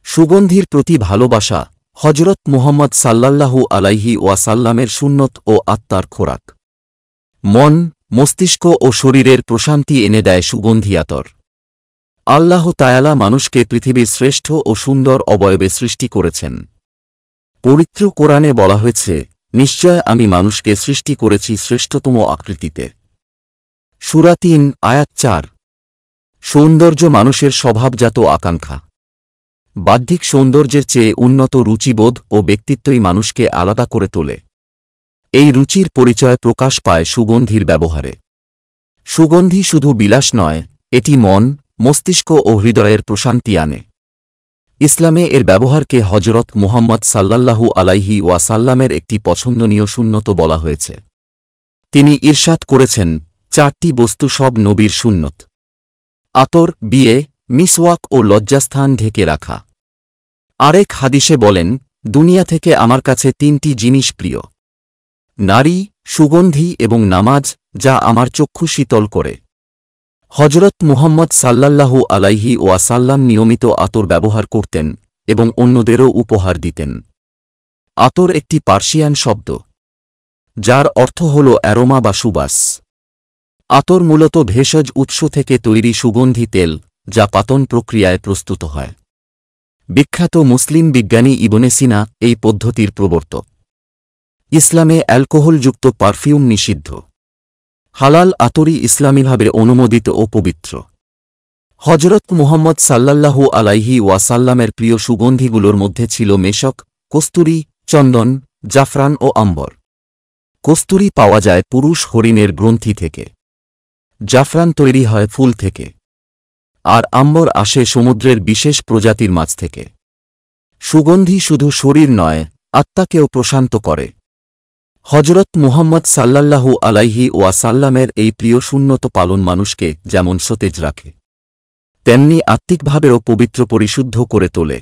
সুগন্ধির প্রতি ভালোবাসা হযরত মুহাম্মদ সাল্লাল্লাহু আলাইহি ওয়াসাল্লামের সুন্নত ও আত্মার খোরাক। মন, মস্তিষ্ক ও শরীরের প্রশান্তি এনে দেয় সুগন্ধি আতর। আল্লাহ তাআলা মানুষকে পৃথিবীর শ্রেষ্ঠ ও সুন্দর অবয়বে সৃষ্টি করেছেন। পবিত্র কোরআনে বলা হয়েছে, নিশ্চয় আমি মানুষকে সৃষ্টি করেছি শ্রেষ্ঠতম আকৃতিতে। সূরা ৩ আয়াত ৪। সৌন্দর্য মানুষের স্বভাবজাত আকাঙ্ক্ষা। বাহ্যিক সৌন্দর্যের চেয়ে উন্নত রুচিবোধ ও ব্যক্তিত্বই মানুষকে আলাদা করে তোলে। এই রুচির পরিচয় প্রকাশ পায় সুগন্ধির ব্যবহারে। সুগন্ধি শুধু বিলাস নয়, এটি মন, মস্তিষ্ক ও হৃদয়ের প্রশান্তি আনে। ইসলামে এর ব্যবহারকে হযরত মুহাম্মদ সাল্লাল্লাহু আলাইহি ওয়াসাল্লামের একটি পছন্দনীয় সুন্নত বলা হয়েছে। তিনি ইরশাদ করেছেন, ৪টি বস্তু সব নবীর সুন্নত: আতর, বিয়ে, মিসওয়াক ও লজ্জাস্থান ঢেকে রাখা। আরেক হাদিসে বলেন, দুনিয়া থেকে আমার কাছে ৩টি জিনিস প্রিয়: নারী, সুগন্ধি এবং নামাজ, যা আমার চক্ষু শীতল করে। হযরত মুহাম্মদ সাল্লাল্লাহু আলাইহি ওয়াসাল্লাম নিয়মিত আতর ব্যবহার করতেন এবং অন্যদেরও উপহার দিতেন। আতর একটি পার্সিয়ান শব্দ, যার অর্থ হল অ্যারোমা বা সুবাস। আতর মূলত ভেষজ উৎস থেকে তৈরি সুগন্ধি তেল, যা পাতন প্রক্রিয়ায় প্রস্তুত হয়। বিখ্যাত মুসলিম বিজ্ঞানী ইবনে সিনা এই পদ্ধতির প্রবর্তক। ইসলামে অ্যালকোহলযুক্ত পারফিউম নিষিদ্ধ। হালাল আতরই ইসলামীভাবে অনুমোদিত ও পবিত্র। হযরত মুহাম্মদ সাল্লাল্লাহু আলাইহি ওয়াসাল্লামের প্রিয় সুগন্ধিগুলোর মধ্যে ছিল মেশক, কস্তুরী, চন্দন, জাফরান ও আম্বর। কস্তুরী পাওয়া যায় পুরুষ হরিণের গ্রন্থি থেকে। জাফরান তৈরি হয় ফুল থেকে। আর আম্বর আসে সমুদ্রের বিশেষ প্রজাতির মাছ থেকে। সুগন্ধি শুধু শরীর নয়, আত্মাকেও প্রশান্ত করে। হযরত মুহাম্মদ সাল্লাল্লাহু আলাইহি ওয়াসাল্লামের এই প্রিয় সুন্নত পালন মানুষকে যেমন সতেজ রাখে, তেমনি আত্মিকভাবেও পবিত্র পরিশুদ্ধ করে তোলে।